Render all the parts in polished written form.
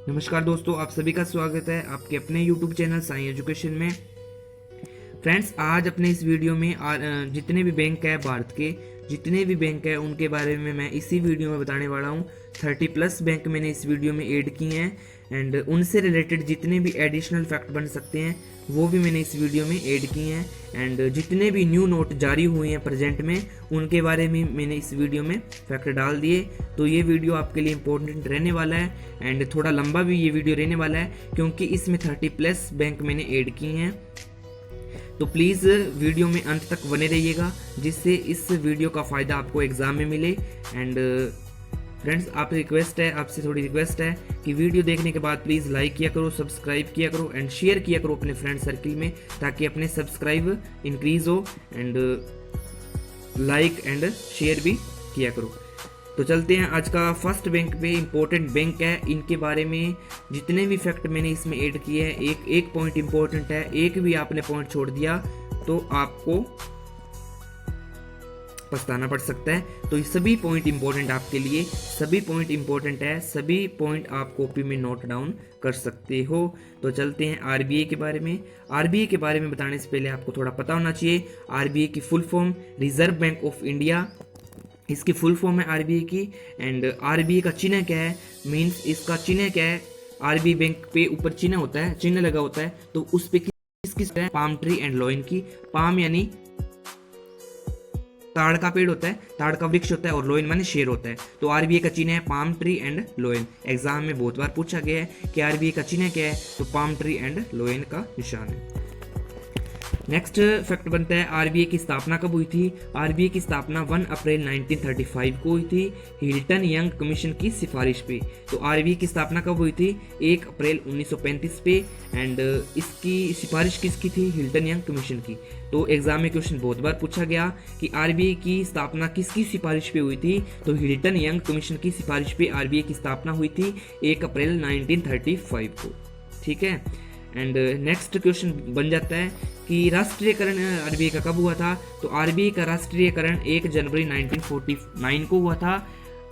नमस्कार दोस्तों, आप सभी का स्वागत है आपके अपने यूट्यूब चैनल साई एजुकेशन में। फ्रेंड्स, आज अपने इस वीडियो में जितने भी बैंक है भारत के, जितने भी बैंक है उनके बारे में मैं इसी वीडियो में बताने वाला हूँ। 30+ बैंक मैंने इस वीडियो में ऐड किए हैं एंड उनसे रिलेटेड जितने भी एडिशनल फैक्ट बन सकते हैं वो भी मैंने इस वीडियो में ऐड किए हैं एंड जितने भी न्यू नोट जारी हुए हैं प्रेजेंट में उनके बारे में मैंने इस वीडियो में फैक्ट डाल दिए। तो ये वीडियो आपके लिए इम्पोर्टेंट रहने वाला है एंड थोड़ा लंबा भी ये वीडियो रहने वाला है क्योंकि इसमें 30+ बैंक मैंने ऐड किए हैं। तो प्लीज़ वीडियो में अंत तक बने रहिएगा जिससे इस वीडियो का फ़ायदा आपको एग्ज़ाम में मिले। एंड फ्रेंड्स, आपसे थोड़ी रिक्वेस्ट है कि वीडियो देखने के बाद प्लीज़ लाइक किया करो, सब्सक्राइब किया करो एंड शेयर किया करो अपने फ्रेंड सर्किल में ताकि अपने सब्सक्राइब इंक्रीज़ हो एंड लाइक एंड शेयर भी किया करो। तो चलते हैं आज का फर्स्ट बैंक पे। इम्पोर्टेंट बैंक है, इनके बारे में जितने भी फैक्ट मैंने इसमें ऐड किए हैं एक एक पॉइंट इम्पोर्टेंट है। एक भी आपने पॉइंट छोड़ दिया तो आपको पछताना पड़ सकता है। तो ये सभी पॉइंट इंपॉर्टेंट आपके लिए, सभी पॉइंट इंपॉर्टेंट है, सभी पॉइंट आप कॉपी में नोट डाउन कर सकते हो। तो चलते हैं आरबीआई के बारे में। आरबीआई के बारे में बताने से पहले आपको थोड़ा पता होना चाहिए। आरबीआई की full form reserve bank of India, इसकी फुल फॉर्म है आरबीआई की। एंड आरबीआई का चिन्ह क्या है, मीन्स इसका चिन्ह क्या है। आरबीआई बैंक पे ऊपर चिन्ह होता है, चिन्ह लगा होता है, तो उस पे किस पाम ट्री एंड लॉयन की। पाम यानी ताड़ का पेड़ होता है, ताड़ का वृक्ष होता है, और लोयन माने शेर होता है। तो आरबीआई का चिन्ह है पाम ट्री एंड लोयन। एग्जाम में बहुत बार पूछा गया है कि आरबीआई का चिन्ह क्या है, तो पाम ट्री एंड लोयन का निशान है। नेक्स्ट फैक्ट बनता है आरबीआई की स्थापना कब हुई थी। आरबीआई की स्थापना 1 अप्रैल 1935 को हुई थी हिल्टन यंग कमीशन की सिफारिश पे। तो आरबीआई की स्थापना कब हुई थी, 1 अप्रैल 1935 पे। एंड इसकी सिफारिश किसकी थी, हिल्टन यंग कमीशन की। तो एग्जाम में क्वेश्चन बहुत बार पूछा गया कि आरबीआई की स्थापना किसकी सिफारिश पे हुई थी, तो हिल्टन यंग कमीशन की सिफारिश पे आरबीआई की स्थापना हुई थी 1 अप्रैल 1935 को। ठीक है। एंड नेक्स्ट क्वेश्चन बन जाता है कि राष्ट्रीयकरण आरबीआई का कब हुआ था। तो आरबीआई का राष्ट्रीयकरण 1 जनवरी 1949 को हुआ था।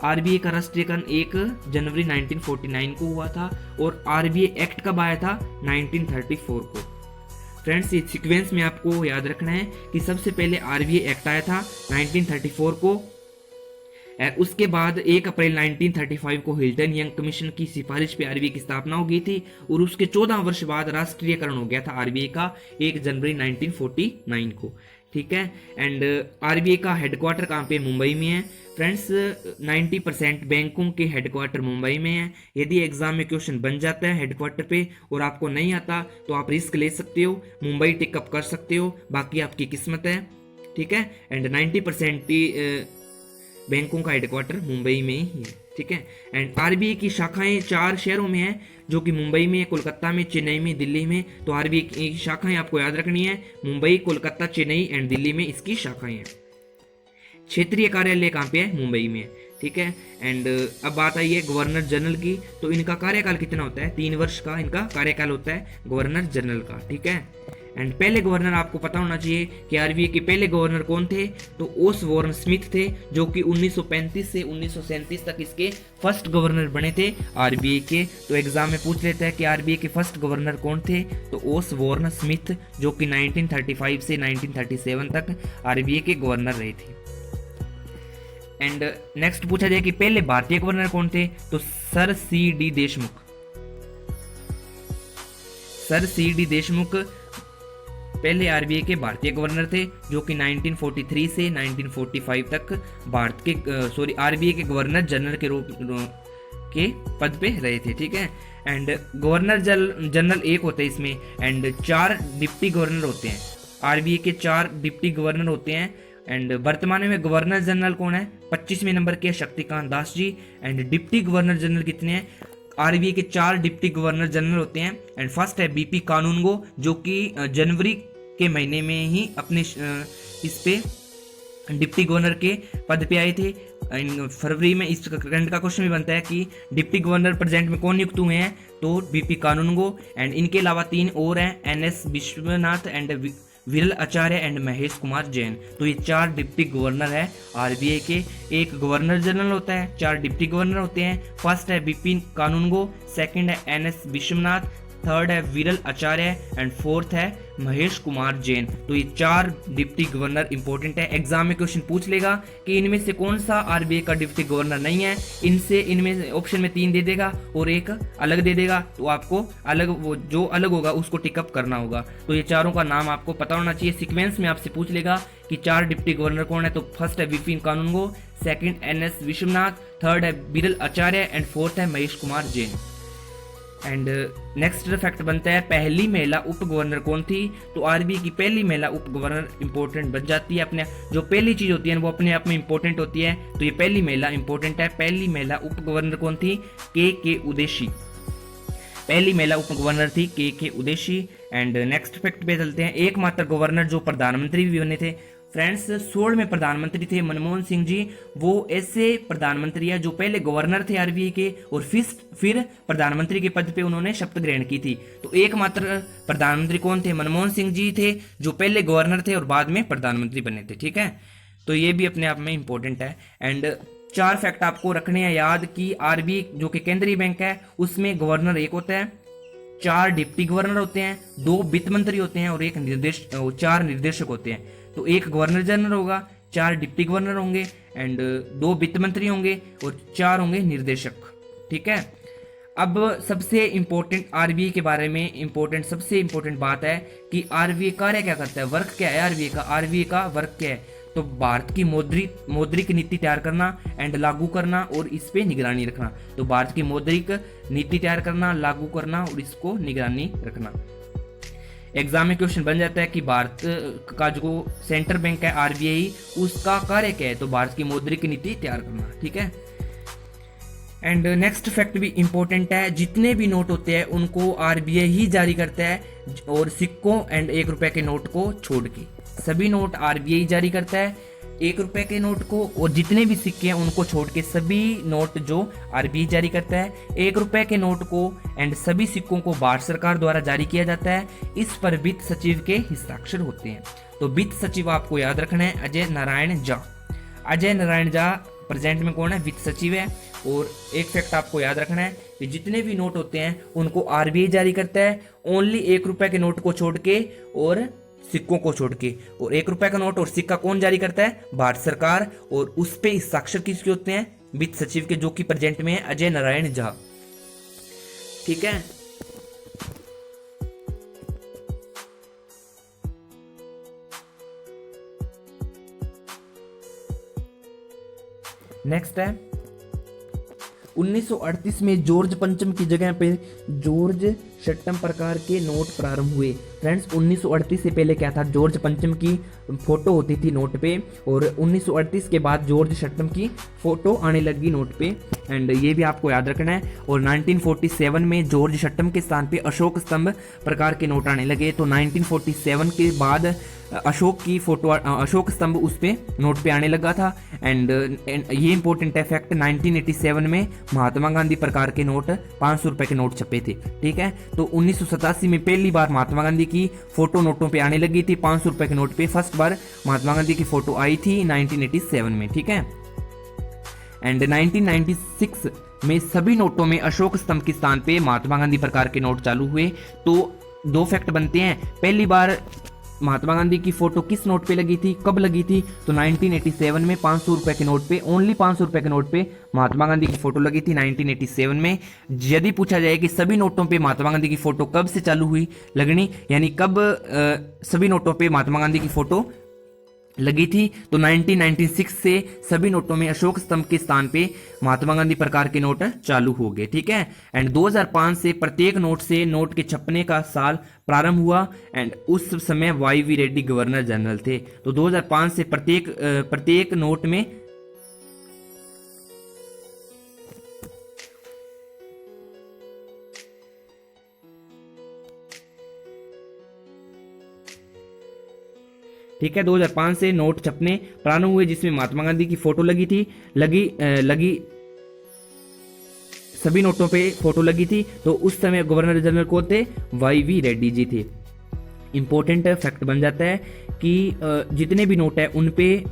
आरबीआई का राष्ट्रीयकरण 1 जनवरी 1949 को हुआ था और आरबीआई एक्ट कब आया था, 1934 को। फ्रेंड्स, ये सीक्वेंस में आपको याद रखना है कि सबसे पहले आरबीआई एक्ट आया था 1934 को, उसके बाद 1 अप्रैल 1935 को हिल्टन यंग कमीशन की सिफारिश पे आरबीआई की स्थापना हो गई थी और उसके 14 वर्ष बाद राष्ट्रीयकरण हो गया था आरबीआई का 1 जनवरी 1949 को। ठीक है। एंड आरबीआई का हेडक्वार्टर कहाँ पे, मुंबई में है। फ्रेंड्स, 90% बैंकों के हेडक्वार्टर मुंबई में है। यदि एग्जाम में क्वेश्चन बन जाता है हेडक्वार्टर पे और आपको नहीं आता तो आप रिस्क ले सकते हो, मुंबई टिकअप कर सकते हो, बाकी आपकी किस्मत है। ठीक है। एंड 90% बैंकों का हेडक्वार्टर मुंबई में ही है। ठीक है। एंड आरबीआई की शाखाएं 4 शहरों में है, जो कि मुंबई में, कोलकाता में, चेन्नई में, दिल्ली में। तो आरबीआई की शाखाएं आपको याद रखनी है, मुंबई, कोलकाता, चेन्नई एंड दिल्ली में इसकी शाखाएं हैं। क्षेत्रीय कार्यालय कहाँ पे है, मुंबई में। ठीक है। एंड अब बात आई है गवर्नर जनरल की। तो इनका कार्यकाल कितना होता है, 3 वर्ष का इनका कार्यकाल होता है गवर्नर जनरल का। ठीक है। एंड पहले गवर्नर आपको पता होना चाहिए कि आरबीआई के पहले गवर्नर कौन थे, तो ओसबोर्न स्मिथ थे, जो कि 1935 से 1937 तक इसके फर्स्ट गवर्नर बने थे आरबीआई के। तो एग्जाम में पूछ लेता है कि आरबीआई के फर्स्ट गवर्नर कौन थे, तो ओसबोर्न स्मिथ, जो कि 1935 से 1937 तक आरबीआई के गवर्नर रहे थे। एंड नेक्स्ट पूछा जाए कि पहले भारतीय गवर्नर कौन थे, तो sir CD. Deshmukh. Sir CD. Deshmukh पहले आरबीआई के भारतीय गवर्नर थे, जो कि 1943 से 1945 तक आरबीआई के गवर्नर जनरल के रूप के पद पे रहे थे। ठीक है। एंड गवर्नर जनरल एक होते हैं इसमें एंड 4 डिप्टी गवर्नर होते हैं। आरबीआई के 4 डिप्टी गवर्नर होते हैं। एंड वर्तमान में गवर्नर जनरल कौन है, 25वें नंबर के Shaktikanta Das ji. And deputy governor general कितने हैं, आरबीआई के 4 डिप्टी गवर्नर जनरल होते हैं। एंड फर्स्ट है बीपी कानूनगो, जो कि जनवरी के महीने में ही अपने इस पे डिप्टी गवर्नर के पद पे आए थे। फरवरी में इस करंट का क्वेश्चन भी बनता है कि डिप्टी गवर्नर प्रेजेंट में कौन नियुक्त हुए हैं, तो बीपी कानूनगो। एंड इनके अलावा 3 और हैं, NS Vishwanath and Viral Acharya and Mahesh Kumar Jain. तो ये 4 डिप्टी गवर्नर है आरबीआई के। एक गवर्नर जनरल होता है, 4 डिप्टी गवर्नर होते हैं। फर्स्ट है बिपिन कानूनगो, सेकंड है एनएस विश्वनाथ, थर्ड है विरल आचार्य एंड फोर्थ है महेश कुमार जैन। तो ये 4 डिप्टी गवर्नर इंपॉर्टेंट है। एग्जाम में क्वेश्चन पूछ लेगा कि इनमें से कौन सा आरबीआई का डिप्टी गवर्नर नहीं है। इनमें ऑप्शन में 3 दे देगा और एक अलग दे देगा, तो आपको अलग, वो जो अलग होगा उसको टिकअप करना होगा। तो ये चारों का नाम आपको पता होना चाहिए। सीक्वेंस में आपसे पूछ लेगा कि 4 डिप्टी गवर्नर कौन है, तो फर्स्ट है विपिन कानूनगो, सेकंड एनएस विश्वनाथ, थर्ड है विरल आचार्य एंड फोर्थ है Mahesh Kumar Jain. And next fact बनता है पहली महिला उप गवर्नर कौन थी। तो आरबीआई की पहली महिला उप गवर्नर इंपॉर्टेंट बन जाती है। अपने जो पहली चीज होती है वो अपने आप में इंपॉर्टेंट होती है, तो ये पहली महिला इंपॉर्टेंट है। पहली महिला उप गवर्नर कौन थी? के उदेशी। पहली महिला उप गवर्नर थी के उदेशी। एंड नेक्स्ट फैक्ट पे चलते हैं। एकमात्र गवर्नर जो प्रधानमंत्री भी बने थे। फ्रेंड्स 16 में प्रधानमंत्री थे मनमोहन सिंह जी। वो ऐसे प्रधानमंत्री है जो पहले गवर्नर थे आरबीआई के और फिर प्रधानमंत्री के पद पे उन्होंने शपथ ग्रहण की थी। तो एकमात्र प्रधानमंत्री कौन थे? मनमोहन सिंह जी थे, जो पहले गवर्नर थे और बाद में प्रधानमंत्री बने थे। ठीक है, तो ये भी अपने आप में इंपॉर्टेंट है। एंड 4 फैक्ट आपको रखने हैं याद कि आरबीआई जो कि केंद्रीय बैंक है उसमें गवर्नर एक होता है, 4 डिप्टी गवर्नर होते हैं, 2 वित्त मंत्री होते हैं और 4 निर्देशक होते हैं। तो एक गवर्नर जनरल होगा, 4 डिप्टी गवर्नर होंगे एंड 2 वित्त मंत्री होंगे और 4 होंगे निर्देशक। ठीक है, अब सबसे इंपॉर्टेंट आरबीआई के बारे में सबसे इंपॉर्टेंट बात है कि आरबीआई कार्य क्या करता है, वर्क क्या है आरबीआई का वर्क क्या है। तो भारत की मौद्रिक नीति तैयार करना एंड लागू करना और इस पे निगरानी रखना। तो भारत की मौद्रिक नीति तैयार करना, लागू करना और इसको निगरानी रखना। एग्जाम में क्वेश्चन बन जाता है कि भारत का जो सेंट्रल बैंक है आरबीआई, उसका कार्य क्या है? तो भारत की मौद्रिक नीति तैयार करना। ठीक है, एंड नेक्स्ट फैक्ट भी इंपॉर्टेंट है। जितने भी नोट होते हैं उनको आरबीआई ही जारी करता है, और सिक्कों एंड 1 रुपए के नोट को छोड़ के सभी नोट आरबीआई जारी करता है। 1 रुपए के नोट को और जितने भी सिक्के हैं उनको छोड़ के सभी नोट जो आरबीआई जारी करता है। 1 रुपए के नोट को एंड सभी सिक्कों को भारत सरकार द्वारा जारी किया जाता है। इस पर वित्त सचिव के हस्ताक्षर होते हैं। तो वित्त सचिव आपको याद रखना है अजय नारायण झा। अजय नारायण झा प्रेजेंट में कौन है? वित्त सचिव है। और एक फैक्ट आपको याद रखना है कि जितने भी नोट होते हैं उनको आरबीआई जारी करता है, ओनली 1 रुपए के नोट को छोड़ के और सिक्कों को छोड़ के। और 1 रुपए का नोट और सिक्का कौन जारी करता है? भारत सरकार। और उस पे हस्ताक्षर किसके होते हैं? वित्त सचिव के, जो कि प्रेजेंट में है अजय नारायण झा। ठीक है, नेक्स्ट है 1938 में जॉर्ज पंचम की जगह पे जॉर्ज छठम प्रकार के नोट प्रारंभ हुए। फ्रेंड्स 1938 से पहले क्या था? जॉर्ज पंचम की फोटो होती थी नोट पे, और 1938 के बाद जॉर्ज छठम की फोटो आने लगी नोट पे। एंड ये भी आपको याद रखना है। और 1947 में जॉर्ज छठम के स्थान पे अशोक स्तंभ प्रकार के नोट आने लगे। तो 1947 के बाद अशोक की फोटो, अशोक स्तंभ उस पे नोट पे आने लगा था। एंड ये इंपॉर्टेंट है फैक्ट, 1987 में महात्मा गांधी प्रकार के नोट 500 रुपए के नोट छपे थे। ठीक है, तो 1987 में पहली बार महात्मा गांधी की फोटो नोटों पे आने लगी थी। 500 रुपए के नोट पे फर्स्ट बार महात्मा गांधी की फोटो आई थी 1987 में। ठीक है, एंड 1996 में सभी नोटों में अशोक स्तंभ के स्थान पे महात्मा गांधी प्रकार के नोट चालू हुए। तो 2 फैक्ट बनते हैं। पहली बार महात्मा गांधी की फोटो किस नोट पे लगी थी, कब लगी थी? तो 1987 में 500 रुपए के नोट पे, ओनली 500 रुपए के नोट पे महात्मा गांधी की फोटो लगी थी 1987 में। यदि पूछा जाए कि सभी नोटों पे महात्मा गांधी की फोटो कब से चालू हुई लगनी, यानी कब सभी नोटों पे महात्मा गांधी की फोटो लगी थी, तो 1996 से सभी नोटों में अशोक स्तंभ के स्थान पे महात्मा गांधी प्रकार के नोट चालू हो गए। ठीक है, एंड 2005 से प्रत्येक नोट से नोट के छपने का साल प्रारंभ हुआ। एंड उस समय Y V Reddy governor general थे। तो 2005 से प्रत्येक नोट में ठीक है, 2005 से नोट छपने प्रारंभ हुए जिसमें महात्मा गांधी की फोटो लगी सभी नोटों पे फोटो लगी थी। तो उस समय गवर्नर जनरल कौन थे? वाई वी रेड्डी जी थे। इम्पोर्टेंट फैक्ट बन जाता है कि जितने भी नोट है उन पे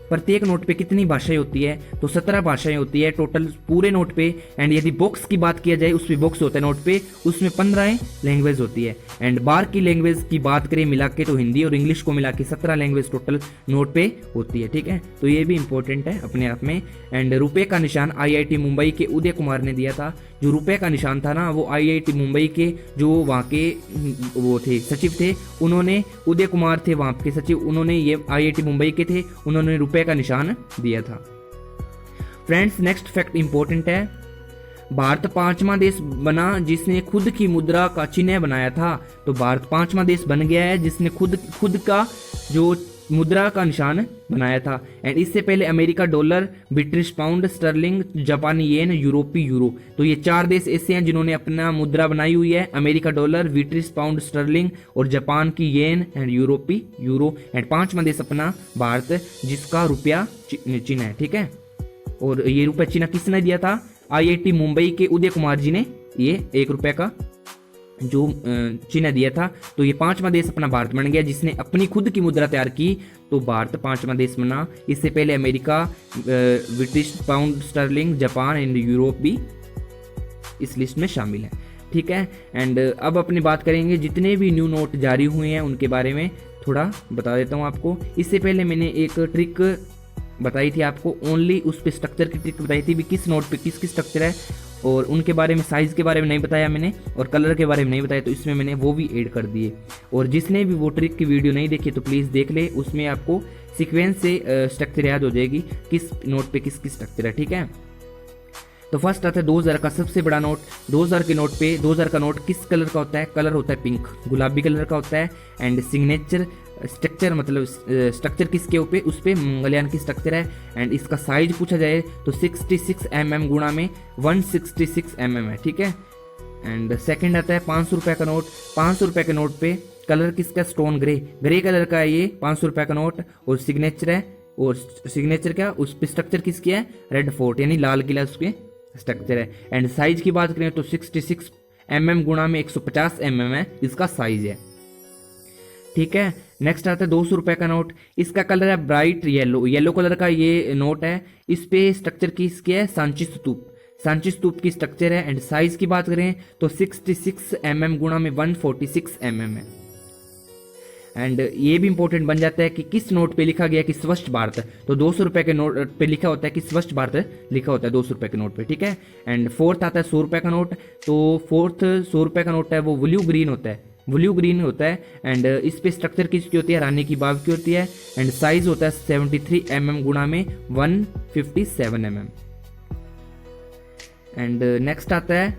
प्रत्येक नोट पे कितनी भाषाएं होती है, तो 17 भाषाएं होती है टोटल पूरे नोट पे। एंड यदि बॉक्स की बात किया जाए, उसमें बॉक्स होता है नोट पे, उसमें 15 लैंग्वेज होती है। एंड बाहर की लैंग्वेज की बात करें मिला के तो हिंदी और इंग्लिश को मिला के 17 लैंग्वेज टोटल नोट पे होती है, ठीक है। तो ये भी इंपॉर्टेंट है अपने आप में। एंड रुपए का निशान IIT मुंबई के उदय कुमार ने दिया था। जो रुपए का निशान था ना, वो IIT मुंबई के जो वहाँ के वो थे सचिव थे, उन्होंने, उदय कुमार थे वहाँ के सचिव, उन्होंने ये IIT मुंबई के थे, उन्होंने रुपए का निशान दिया था। फ्रेंड्स, नेक्स्ट फैक्ट इंपॉर्टेंट है। भारत 5वां देश बना जिसने खुद की मुद्रा का चिन्ह बनाया था। तो भारत 5वां देश बन गया है जिसने खुद का जो मुद्रा का निशान बनाया था। एंड इससे पहले America dollar, British pound sterling, जापानी येन, यूरोपी यूरो, तो ये 4 देश ऐसे हैं जिन्होंने अपना मुद्रा बनाई हुई है। America dollar, British pound sterling और जापान की येन एंड यूरोपी यूरो। एंड 5वां देश अपना भारत जिसका रुपया चिन्ह है, ठीक है। और ये रुपया चिन्ह किसने दिया था? IIT मुंबई के उदय कुमार जी ने ये 1 रुपये का जो चिन्ह दिया था। तो ये 5वां देश अपना भारत बन गया जिसने अपनी खुद की मुद्रा तैयार की। तो भारत 5वां देश बना। इससे पहले America, British pound sterling, Japan and Europe भी इस लिस्ट में शामिल है, ठीक है। एंड अब अपनी बात करेंगे जितने भी न्यू नोट जारी हुए हैं उनके बारे में थोड़ा बता देता हूँ आपको। इससे पहले मैंने एक ट्रिक बताई थी आपको, ओनली उस पे स्ट्रक्चर की ट्रिक बताई थी भी किस नोट पे किस स्ट्रक्चर है, और उनके बारे में, साइज़ के बारे में नहीं बताया मैंने, और कलर के बारे में नहीं बताया, तो इसमें मैंने वो भी ऐड कर दिए। और जिसने भी वो ट्रिक की वीडियो नहीं देखी तो प्लीज़ देख ले, उसमें आपको सीक्वेंस से स्ट्रक्चर याद हो जाएगी किस नोट पे किस स्ट्रक्चर है, ठीक है। तो फर्स्ट आता है 2000 का सबसे बड़ा नोट। 2000 के नोट पे, 2000 का नोट किस कलर का होता है? कलर होता है पिंक, गुलाबी कलर का होता है। एंड सिग्नेचर स्ट्रक्चर, मतलब स्ट्रक्चर किसके ऊपर? उस पर मंगलयान की स्ट्रक्चर है। एंड इसका साइज पूछा जाए तो 66 mm गुणा में 166 mm है, ठीक है। एंड सेकंड आता है 500 रुपये का नोट। 500 रुपये के नोट पे कलर किसका? स्टोन ग्रे, ग्रे कलर का है ये 500 रुपये का नोट। और सिग्नेचर है, और सिग्नेचर क्या? उस पर स्ट्रक्चर किसकी है? रेड फोर्ट यानी लाल किला उसके स्ट्रक्चर है। एंड साइज की बात करें तो 66 mm गुणा में 150 mm है इसका साइज है, ठीक है। नेक्स्ट आता है 200 रुपये का नोट। इसका कलर है ब्राइट येलो, येलो कलर का ये नोट है। इस पे स्ट्रक्चर किसकी है? सांची स्तूप, सांची स्तूप की स्ट्रक्चर है। एंड साइज की बात करें तो 66 mm गुणा में 146 mm है। एंड ये भी इंपॉर्टेंट बन जाता है कि किस नोट पे लिखा गया कि स्वच्छ भारत। तो 200 रुपये के नोट पे लिखा होता है कि स्वच्छ भारत लिखा होता है 200 रुपये के नोट पे, ठीक है। एंड फोर्थ आता है 100 रुपये का नोट। तो फोर्थ 100 रुपये का नोट है वो ब्लू ग्रीन होता है, ब्लू ग्रीन होता है। एंड इस पे स्ट्रक्चर किसकी होती है? रानी की बाव की होती है। एंड साइज होता है 73 mm गुणा में 157 mm। एंड नेक्स्ट आता है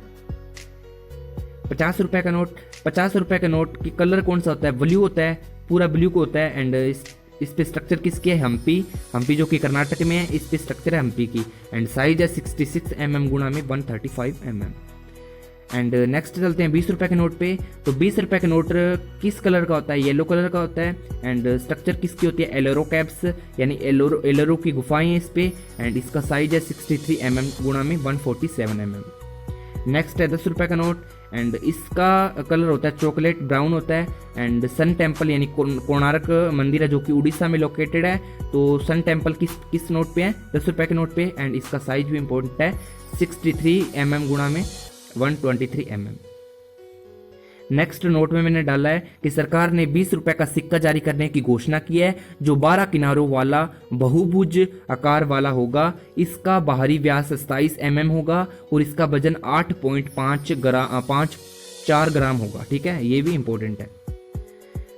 50 रुपये का नोट। 50 रुपये के नोट की कलर कौन सा होता है? ब्लू होता है, पूरा ब्लू को होता है। एंड इस पे स्ट्रक्चर किसकी है? हम्पी, हम्पी जो कि कर्नाटक में है, इस पे स्ट्रक्चर है हम्पी की। एंड साइज है 66 mm गुणा में 135 mm। एंड नेक्स्ट चलते हैं 20 रुपये के नोट पे। तो 20 रुपये के नोट किस कलर का होता है? येलो कलर का होता है। एंड स्ट्रक्चर किसकी होती है? एलोरो कैप्स यानी एलोरो की गुफाएं हैं इस पे। एंड इसका साइज है 63 mm गुणा में 147 mm। नेक्स्ट है 10 रुपये का नोट। एंड इसका कलर होता है चॉकलेट ब्राउन होता है। एंड सन टेम्पल यानी कोणार्क मंदिर है जो कि उड़ीसा में लोकेटेड है। तो सन टेम्पल किस नोट पे है? 10 रुपये के नोट पे। एंड इसका साइज भी इंपॉर्टेंट है 63 mm गुणा में 123 mm। नेक्स्ट नोट में मैंने डाला है कि सरकार ने 20 रुपए का सिक्का जारी करने की घोषणा की है जो 12 किनारों वाला बहुभुज आकार वाला होगा। इसका बाहरी व्यास 27 mm होगा और इसका वजन 8.4 ग्राम होगा, ठीक है। ये भी इंपॉर्टेंट है।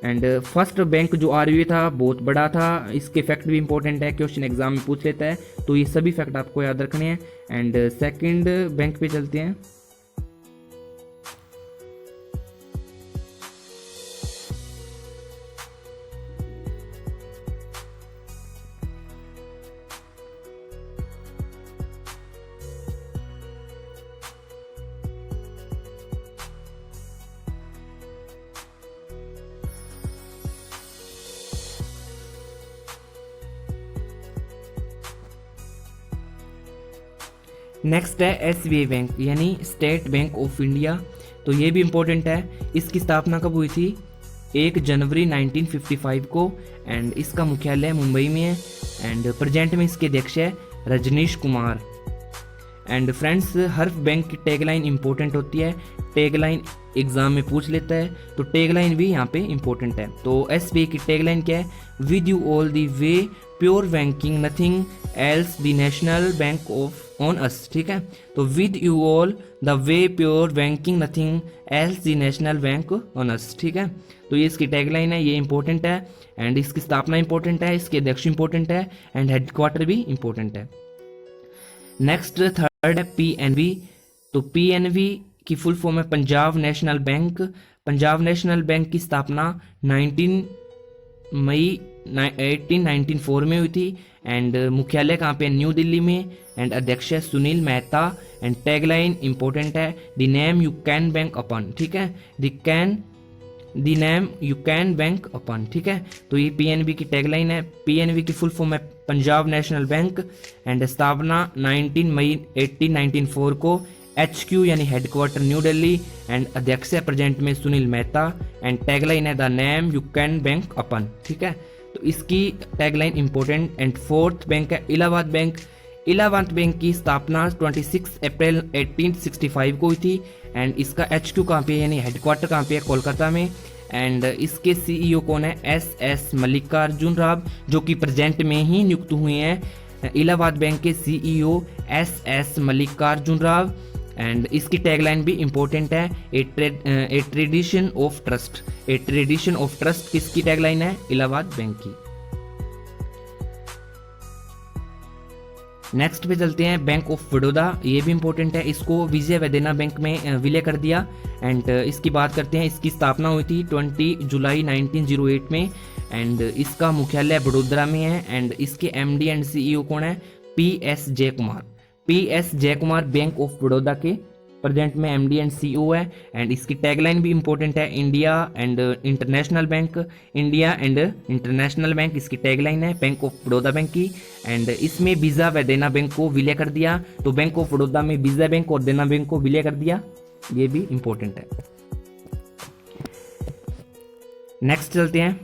एंड फर्स्ट बैंक जो RBI था बहुत बड़ा था, इसके फैक्ट भी इंपॉर्टेंट है, क्वेश्चन एग्जाम में पूछ लेता है, तो ये सभी फैक्ट आपको याद रखने हैं। एंड सेकंड बैंक पे चलते हैं। नेक्स्ट है SBI बैंक यानी स्टेट बैंक ऑफ इंडिया। तो ये भी इम्पोर्टेंट है। इसकी स्थापना कब हुई थी? 1 जनवरी 1955 को एंड इसका मुख्यालय मुंबई में है एंड प्रेजेंट में इसके अध्यक्ष है रजनीश कुमार। एंड फ्रेंड्स, हर बैंक की टैगलाइन इंपॉर्टेंट होती है, टैगलाइन एग्जाम में पूछ लेता है, तो टैगलाइन भी यहाँ पे इंपॉर्टेंट है। तो एसबीआई की टैगलाइन क्या है? With you all the way pure banking nothing else the national bank of on us. ठीक है, तो with you all the way pure banking nothing else the national bank on us. ठीक है, तो ये इसकी टैगलाइन है, ये इंपॉर्टेंट है एंड इसकी स्थापना इंपॉर्टेंट है, इसके अध्यक्ष इंपॉर्टेंट है एंड हेडक्वार्टर भी इंपॉर्टेंट है। नेक्स्ट थर्ड है पीएनबी। तो पीएनबी की फुल फॉर्म है Punjab national bank. Punjab national bank की स्थापना 19 मई 1894 में हुई थी एंड मुख्यालय कहाँ पे? न्यू दिल्ली में एंड अध्यक्ष है Sunil Mehta and tagline important है the name you can bank upon. ठीक है, the name you can bank upon. ठीक है, तो ये पीएनबी की टैगलाइन है। पीएनबी की फुल फॉर्म है पंजाब नेशनल बैंक एंड स्थापना 19 मई 1894 को, HQ यानी हेडक्वार्टर न्यू दिल्ली एंड अध्यक्ष है प्रेजेंट में सुनील मेहता एंड टैगलाइन है the name you can bank upon. ठीक है, तो इसकी tagline important. And fourth bank है इलाहाबाद बैंक। इलाहाबाद बैंक की स्थापना 26 अप्रैल 1865 को हुई थी एंड इसका HQ कहाँ पे यानी हेडक्वार्टर कहाँ पे है? कोलकाता में एंड इसके CEO कौन है? SS मल्लिकार्जुन राव, जो कि प्रेजेंट में ही नियुक्त हुए हैं। इलाहाबाद बैंक के CEO SS Mallikarjun Rao and इसकी टैगलाइन भी इंपॉर्टेंट है ए tradition of trust. A tradition of trust किसकी टैगलाइन है? इलाहाबाद बैंक की। नेक्स्ट पे चलते हैं बैंक ऑफ बड़ौदा। ये भी इंपॉर्टेंट है, इसको विजय वैदेना बैंक में विलय कर दिया एंड इसकी बात करते हैं। इसकी स्थापना हुई थी 20 जुलाई 1908 में एंड इसका मुख्यालय बड़ोदरा में है एंड इसके MD एंड CEO कौन है? PS Jayakumar. PS Jayakumar bank of Baroda के प्रेजेंट में MD एंड CEO है एंड इसकी टैगलाइन भी इंपॉर्टेंट है India and international bank. India and international bank इसकी टैगलाइन है बैंक ऑफ बड़ौदा बैंक की एंड इसमें वीजा व देना बैंक को विलय कर दिया। तो बैंक ऑफ बड़ौदा में वीजा बैंक और देना बैंक को विलय कर दिया, ये भी इंपॉर्टेंट है। नेक्स्ट चलते हैं।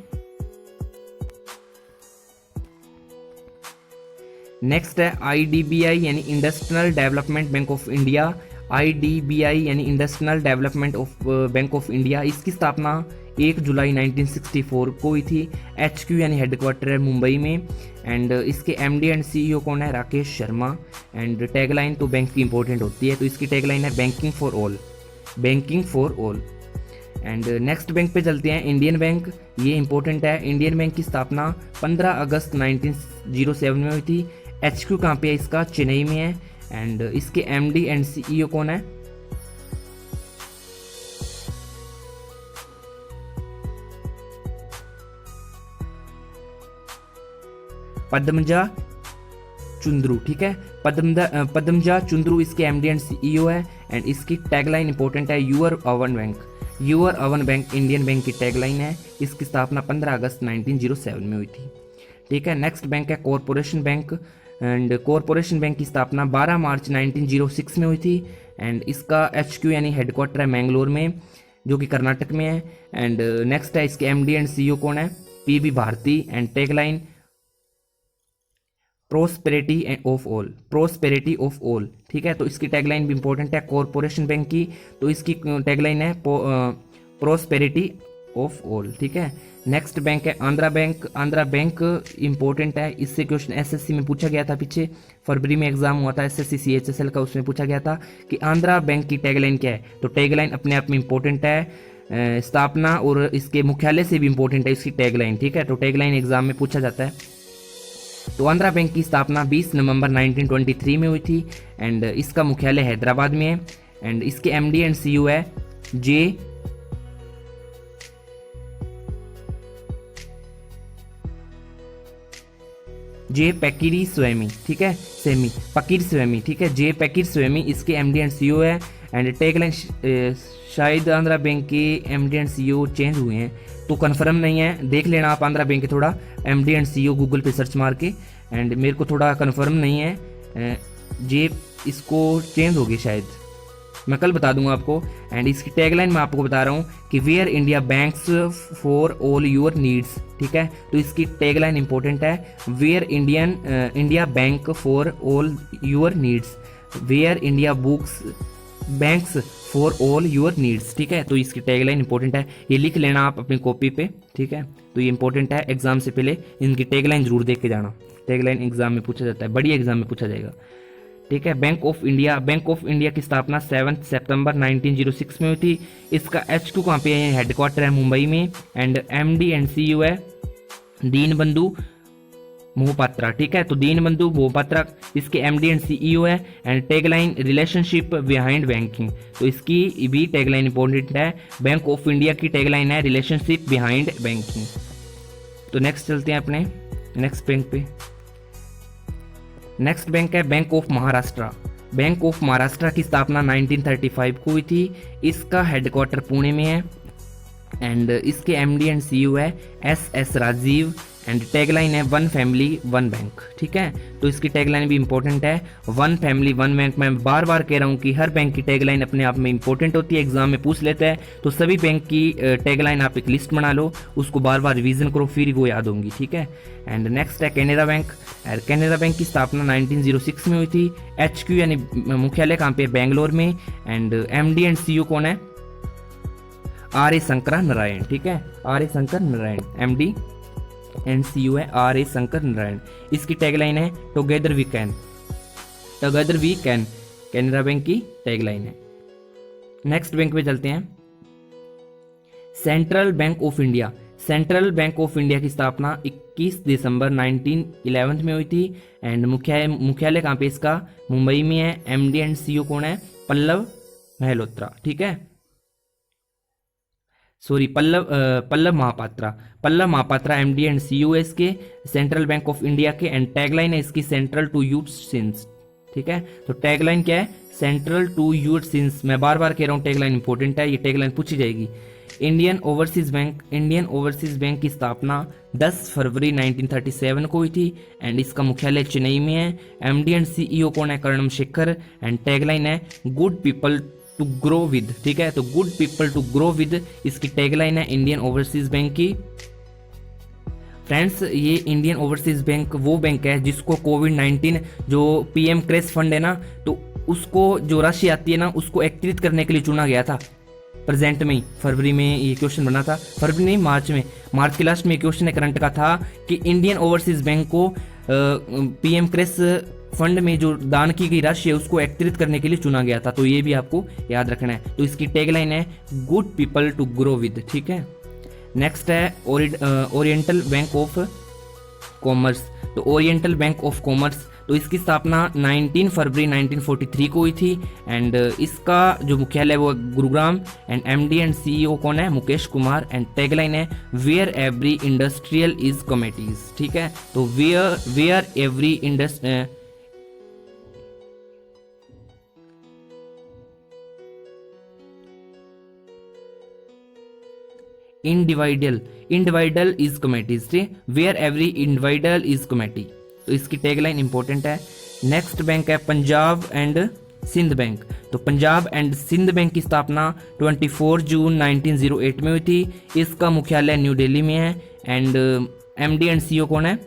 नेक्स्ट है IDBI यानी industrial development bank of India. IDBI यानी industrial development of bank of India. इसकी स्थापना 1 जुलाई 1964 को हुई थी। HQ यानी हेडक्वार्टर है मुंबई में एंड इसके MD एंड CEO कौन है? राकेश शर्मा एंड टैगलाइन तो बैंक की इंपॉर्टेंट होती है, तो इसकी टैगलाइन है banking for all. Banking for all. And next bank पे चलते हैं, इंडियन बैंक। ये इंपॉर्टेंट है। इंडियन बैंक की स्थापना 15 अगस्त 1907 में हुई थी। HQ कहाँ पे है इसका? चेन्नई में है एंड इसके MD एंड CEO कौन है? पद्मजा चुंद्रू। ठीक है, पद्मजा चुंद्रू इसके MD एंड CEO है एंड इसकी टैगलाइन इंपॉर्टेंट है your own bank. Your own bank Indian bank की टैगलाइन है। इसकी स्थापना 15 अगस्त 1907 में हुई थी। ठीक है, नेक्स्ट बैंक है corporation bank and corporation bank की स्थापना 12 मार्च 1906 में हुई थी एंड इसका HQ यानी हेडक्वार्टर है मैंगलोर में, जो कि कर्नाटक में है एंड नेक्स्ट है इसके MD एंड CEO कौन है? PB Bharati and tagline prosperity of all. Prosperity of all. ठीक है, तो इसकी टैगलाइन भी इंपॉर्टेंट है कॉरपोरेशन बैंक की, तो इसकी टैगलाइन है प्रोस्पेरिटी ऑफ ऑल। ठीक है, नेक्स्ट बैंक है Andhra bank. Andhra bank important है, इससे क्वेश्चन SSC में पूछा गया था, पीछे फरवरी में एग्जाम हुआ था SSC CHSL का, उसमें पूछा गया था कि आंध्रा बैंक की टैगलाइन क्या है। तो टैगलाइन अपने आप में इंपॉर्टेंट है, स्थापना और इसके मुख्यालय से भी इंपॉर्टेंट है इसकी टैगलाइन। ठीक है, तो टैगलाइन एग्जाम में पूछा जाता है। तो आंध्रा बैंक की स्थापना 20 नवंबर 1923 में हुई थी एंड इसका मुख्यालय हैदराबाद में है एंड इसके MD एंड CEO है जे पैकिरी स्वामी। ठीक है, सेमी पकीर स्वामी। ठीक है, जे पैकिर स्वामी इसके MD एंड CEO है एंड टैगलाइन शायद आंध्रा बैंक के MD एंड CEO चेंज हुए हैं, तो कंफर्म नहीं है, देख लेना आप आंध्रा बैंक के थोड़ा MD एंड CEO गूगल पे सर्च मार के एंड मेरे को थोड़ा कंफर्म नहीं है, जे इसको चेंज हो गए शायद। मैं कल बता दूंगा आपको। एंड इसकी टैगलाइन मैं आपको बता रहा हूँ कि where India banks for all your needs, ठीक है। तो इसकी टैगलाइन इंपॉर्टेंट है, where India bank for all your needs, where India banks for all your needs, ठीक है। तो इसकी टैगलाइन इंपॉर्टेंट है, ये लिख लेना आप अपनी कॉपी पे, ठीक है। तो ये इंपॉर्टेंट है, एग्जाम से पहले इनकी टैगलाइन जरूर देख के जाना। टैगलाइन एग्जाम में पूछा जाता है, बड़ी एग्जाम में पूछा जाएगा, ठीक है। बैंक ऑफ इंडिया की स्थापना 7 सितंबर 1906 में हुई थी। इसका HQ कहाँ पे है, हेडक्वार्टर है मुंबई में। एंड MD एंड CEO है दीनबंधु मोहपात्रा, ठीक है। तो दीनबंधु मोहपात्रा इसके MD एंड CEO है। And tagline relationship behind banking, तो इसकी भी टैगलाइन इंपॉर्टेंट है। बैंक ऑफ इंडिया की टैगलाइन है रिलेशनशिप बिहाइंड बैंकिंग। तो नेक्स्ट चलते हैं अपने नेक्स्ट बैंक पे। नेक्स्ट बैंक है bank of Maharashtra. Bank of Maharashtra की स्थापना 1935 को हुई थी। इसका हेडक्वार्टर पुणे में है। एंड इसके MD एंड CEO है SS राजीव। एंड टैगलाइन है वन फैमिली वन बैंक, ठीक है। तो इसकी टैगलाइन भी इंपॉर्टेंट है, वन फैमिली वन बैंक। मैं बार बार कह रहा हूँ कि हर बैंक की टैगलाइन अपने आप में इंपॉर्टेंट होती है, एग्जाम में पूछ लेता है। तो सभी बैंक की टैगलाइन आप एक लिस्ट बना लो, उसको बार बार रिवीजन करो, फिर वो याद होंगी, ठीक है। एंड नेक्स्ट है कैनरा बैंक। कैनरा बैंक की स्थापना 1906 में हुई थी। HQ यानी मुख्यालय कहाँ पे, बेंगलोर में। एंड MD एंड CEO कौन है, R.A. शंकर नारायण, ठीक है। R.A. Shankar Narayan MD and CEO है R.A. शंकर नारायण। इसकी टैगलाइन है together we can, together we can, Canara bank की टैगलाइन है। नेक्स्ट बैंक पे चलते हैं, central bank of India. Central bank of India की स्थापना 21 दिसंबर 1911 में हुई थी। एंड मुख्यालय कहाँ पे इसका, मुंबई में है। MD एंड CEO कौन है, पल्लव महलोत्रा, ठीक है। Sorry Pallav Mahapatra MD and CEO है इसके सेंट्रल बैंक ऑफ इंडिया के। एंड टैगलाइन है इसकी सेंट्रल टू यूथ सिंस, ठीक है। तो टैगलाइन क्या है, सेंट्रल टू यूथ सिंस। मैं बार बार कह रहा हूँ टैगलाइन इंपॉर्टेंट है, ये टैगलाइन पूछी जाएगी। इंडियन ओवरसीज बैंक की स्थापना 10 फरवरी 1937 को हुई थी। एंड इसका मुख्यालय चेन्नई में है। MD एंड CEO कौन है, कर्णम शेखर। एंड टैगलाइन है good people to grow with, ठीक है। तो good people to grow with इसकी टैगलाइन है इंडियन ओवरसीज बैंक की। फ्रेंड्स, ये इंडियन ओवरसीज बैंक वो बैंक है जिसको कोविड-19 जो PM केयर्स फंड है ना, तो उसको जो राशि आती है ना, उसको एकत्रित करने के लिए चुना गया था। प्रेजेंट में ही फरवरी में ये क्वेश्चन बना था, फरवरी नहीं मार्च के लास्ट में क्वेश्चन है करंट का था कि इंडियन ओवरसीज बैंक को PM केयर्स फंड में जो दान की गई राशि है उसको एकत्रित करने के लिए चुना गया था। तो ये भी आपको याद रखना है। तो इसकी टैगलाइन है good people to grow with, ठीक है। नेक्स्ट है ओरिएंटल बैंक ऑफ कॉमर्स। तो ओरिएंटल बैंक ऑफ कॉमर्स, तो इसकी स्थापना 19 फरवरी 1943 को हुई थी। एंड इसका जो मुख्यालय है वो Gurugram. And MD and CEO कौन है, मुकेश कुमार। एंड टैगलाइन है where every industrial is committees, ठीक है। तो where every individual is committees, where every individual is committee. तो इसकी टैगलाइन इंपॉर्टेंट है। नेक्स्ट बैंक है पंजाब एंड सिंध बैंक। तो पंजाब एंड सिंध बैंक की स्थापना 24 जून 1908 में हुई थी। इसका मुख्यालय न्यू दिल्ली में है। एंड MD एंड CEO कौन है,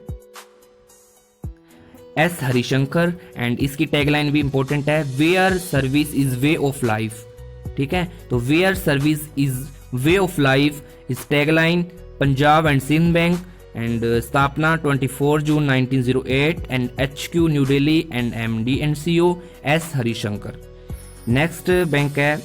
S हरिशंकर। एंड इसकी टैगलाइन भी इंपॉर्टेंट है where service is way of life, ठीक है। तो where service is way of life इस tagline Punjab and Sind bank. And स्थापना 24 जून 1908। And HQ new Delhi. And MD and CEO S Harishankar. Next bank है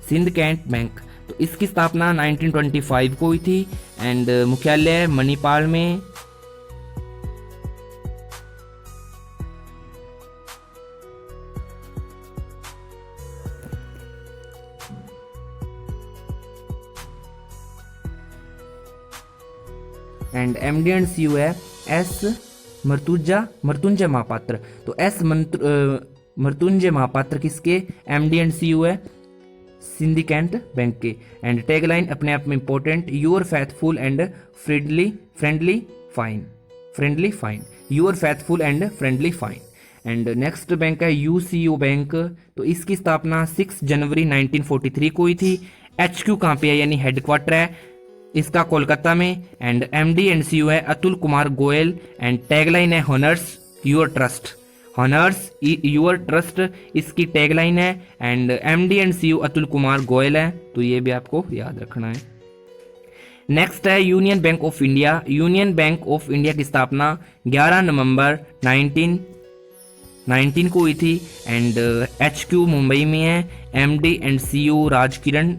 सिंध कैंट बैंक। तो इसकी स्थापना 1925 को हुई थी। एंड मुख्यालय मणिपाल में। एंड MD एंड CEO है S मृत्युंजय महापात्र। तो S मृत्युंजय महापात्र किसके MD एंड CEO है, सिंडिकेट बैंक के। एंड टैगलाइन अपने आप में important, your faithful and friendly fine, your faithful and friendly fine. And next bank है यूसीओ बैंक। तो इसकी स्थापना 6 जनवरी 1943 को हुई थी। HQ कहाँ पे है, यानी हेडक्वार्टर है इसका कोलकाता में। एंड MD एंड CEO है अतुल कुमार गोयल। एंड टैगलाइन है honours your trust, honours your trust इसकी टैगलाइन है। And MD and CEO Atul Kumar Goyal है, तो ये भी आपको याद रखना है। नेक्स्ट है union bank of India. Union bank of India की स्थापना 11 नवंबर 1919 को हुई थी। एंड HQ मुंबई में है। MD एंड CEO राजकिरण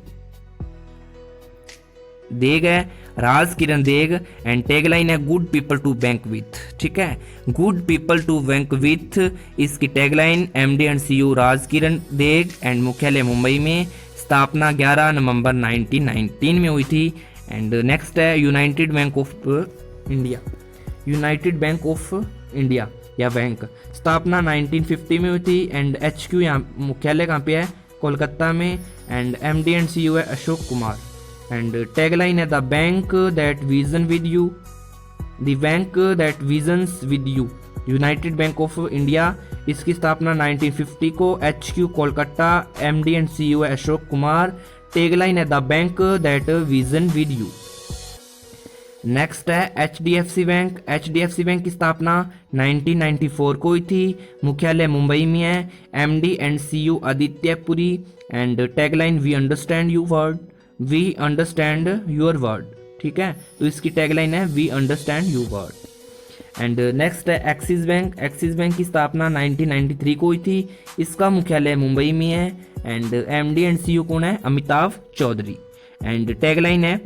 देग है, राजकिरण देग। एंड टैगलाइन है good people to bank with, ठीक है, good people to bank with इसकी tagline. MD and CEO Rajkiran Deg. And मुख्यालय मुंबई में। स्थापना 11 नवंबर 1919 में हुई थी। एंड नेक्स्ट है United bank of India. United bank of India या बैंक, स्थापना 1950 में हुई थी। एंड HQ यहाँ मुख्यालय कहाँ पे है, कोलकाता में। एंड MD एंड CEO है अशोक कुमार। एंड टैगलाइन है the bank that vision with you, the bank that visions with you, United bank of India. इसकी स्थापना 1950 को। HQ Kolkata. MD and CEO है अशोक कुमार। टैगलाइन है the bank that vision with you. Next है HDFC bank. HDFC bank की स्थापना 1994 को हुई थी। मुख्यालय मुंबई में है। MD and CEO Aditya Puri. And tagline we understand you word, we understand your word, ठीक है, तो इसकी टैगलाइन है we understand you word. And next है एक्सिस बैंक। एक्सिस बैंक की स्थापना 1993 को हुई थी। इसका मुख्यालय मुंबई में है। एंड MD एंड CEO कौन है, अमिताभ चौधरी। एंड टैगलाइन है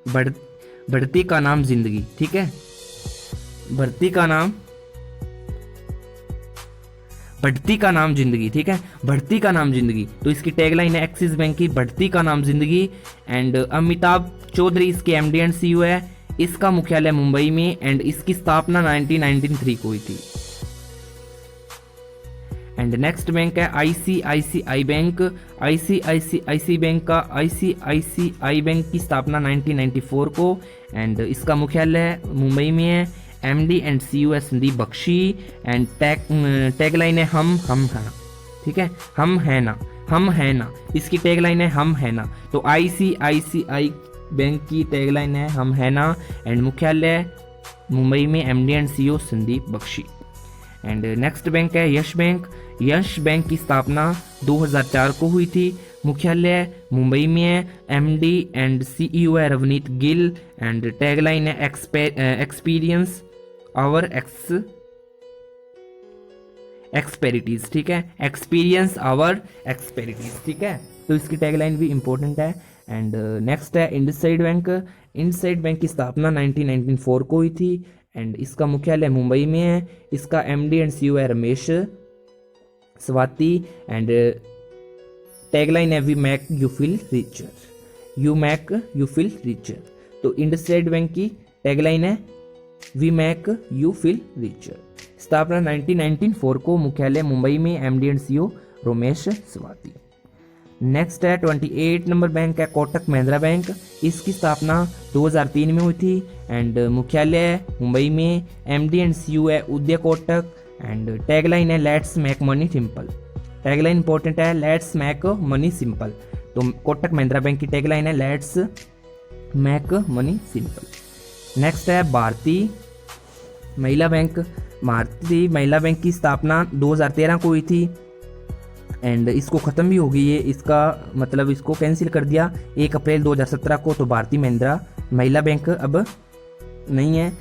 बढ़ती का नाम जिंदगी, ठीक है, बढ़ती का नाम जिंदगी, ठीक है, बढ़ती का नाम जिंदगी। तो इसकी टैगलाइन है एक्सिस बैंक की बढ़ती का नाम जिंदगी। एंड अमिताभ चौधरी इसके MD एंड CEO है। इसका मुख्यालय मुंबई में। एंड इसकी स्थापना 1993 को हुई थी। एंड नेक्स्ट बैंक है ICICI बैंक। ICICI बैंक की स्थापना 1994 को। एंड इसका मुख्यालय मुंबई में है। MD एंड CEO है संदीप बख्शी। एंड टैगलाइन है हम है, ठीक है, हम है ना, इसकी टैगलाइन है हम है ना। तो ICICI बैंक की टैगलाइन है हम है ना। एंड मुख्यालय मुंबई में। MD and CEO Sandeep Bakshi. And next bank है यश बैंक। यश बैंक की स्थापना 2004 को हुई थी। मुख्यालय मुंबई में है। MD एंड CEO है रवनीत गिल। एंड टैगलाइन है एक्सपीरियंस आवर एक्सपेरिटीज, ठीक है, एक्सपीरियंस आवर एक्सपेरिटीज, ठीक है, तो इसकी टैगलाइन भी इंपॉर्टेंट है। एंड नेक्स्ट है इंडसइंड बैंक। इंडसइंड बैंक की स्थापना 1994 को हुई थी। एंड इसका मुख्यालय मुंबई में है। इसका MD एंड CEO है रमेश स्वाति। एंड टैगलाइन है we make you feel richer, you make you feel richer. तो इंडसइंड बैंक की टैगलाइन है we make you feel richer. स्थापना 1994 को। मुख्यालय मुंबई में। MD and CEO Ramesh Swati. Next है 28 नंबर बैंक है कोटक महिंद्रा बैंक। इसकी स्थापना 2003 में हुई थी। एंड मुख्यालय मुंबई में। MD एंड CEO है उदय कोटक। एंड टैगलाइन है let's make money simple, tagline important है लेट्स मेक मनी सिंपल। तो कोटक महिंद्रा बैंक की टैगलाइन है let's make money simple. Next है भारतीय महिला बैंक। भारतीय महिला बैंक की स्थापना 2013 को हुई थी। एंड इसको ख़त्म भी हो गई है, इसका मतलब इसको कैंसिल कर दिया 1 अप्रैल 2017 को। तो भारतीय महिला बैंक अब नहीं है।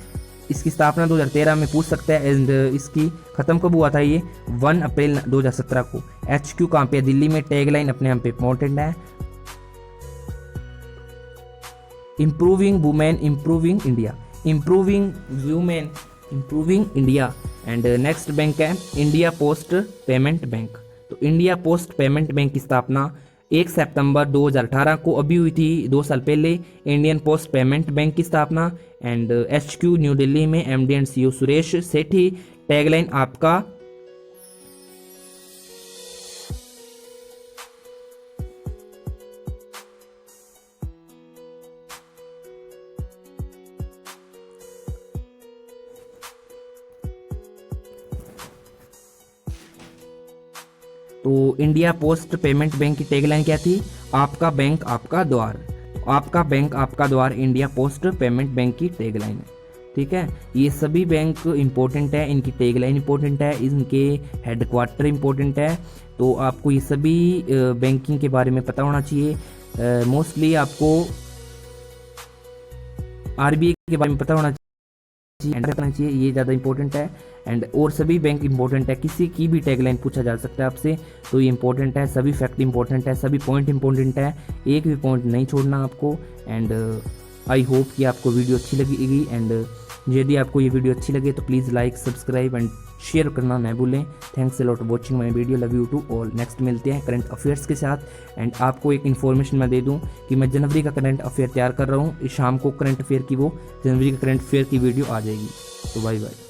इसकी स्थापना 2013 में पूछ सकता है। एंड इसकी ख़त्म कब हुआ था, ये 1 अप्रैल 2017 को। HQ कहाँ पे है, दिल्ली में। टैगलाइन अपने यहाँ पे इंपॉर्टेंट है improving women improving India, improving women improving India. And next bank है इंडिया पोस्ट पेमेंट बैंक। तो इंडिया पोस्ट पेमेंट बैंक की स्थापना 1 सितंबर 2018 को अभी हुई थी, 2 साल पहले। इंडियन पोस्ट पेमेंट बैंक की स्थापना। एंड HQ न्यू दिल्ली में। MD and CEO Suresh Sethi. Tagline आपका तो इंडिया पोस्ट पेमेंट बैंक की टैगलाइन क्या थी? आपका बैंक आपका द्वार। आपका बैंक आपका द्वार इंडिया पोस्ट पेमेंट बैंक की टैगलाइन है। ठीक है, ये सभी बैंक इंपॉर्टेंट है, इनकी टैगलाइन इंपॉर्टेंट है, इनके हेडक्वार्टर इंपॉर्टेंट है। तो आपको ये सभी बैंकिंग के बारे में पता होना चाहिए। मोस्टली आपको आरबीआई के बारे में पता होना चाहिए, ये ज़्यादा इंपॉर्टेंट है। एंड और सभी बैंक इंपॉर्टेंट है, किसी की भी टैगलाइन पूछा जा सकता है आपसे, तो ये इंपॉर्टेंट है, सभी फैक्ट इंपॉर्टेंट है, सभी पॉइंट इंपॉर्टेंट है, एक भी पॉइंट नहीं छोड़ना आपको। एंड आई होप कि आपको वीडियो अच्छी लगेगी। एंड यदि आपको ये वीडियो अच्छी लगे तो please like, subscribe and share करना ना भूलें। Thanks a lot watching my video, love you to all. Next मिलते हैं करंट अफेयर्स के साथ। एंड आपको एक इन्फॉर्मेशन मैं दे दूं कि मैं जनवरी का करंट अफेयर तैयार कर रहा हूँ, इस शाम को करंट अफेयर की जनवरी का करंट अफेयर की वीडियो आ जाएगी। तो बाय बाय।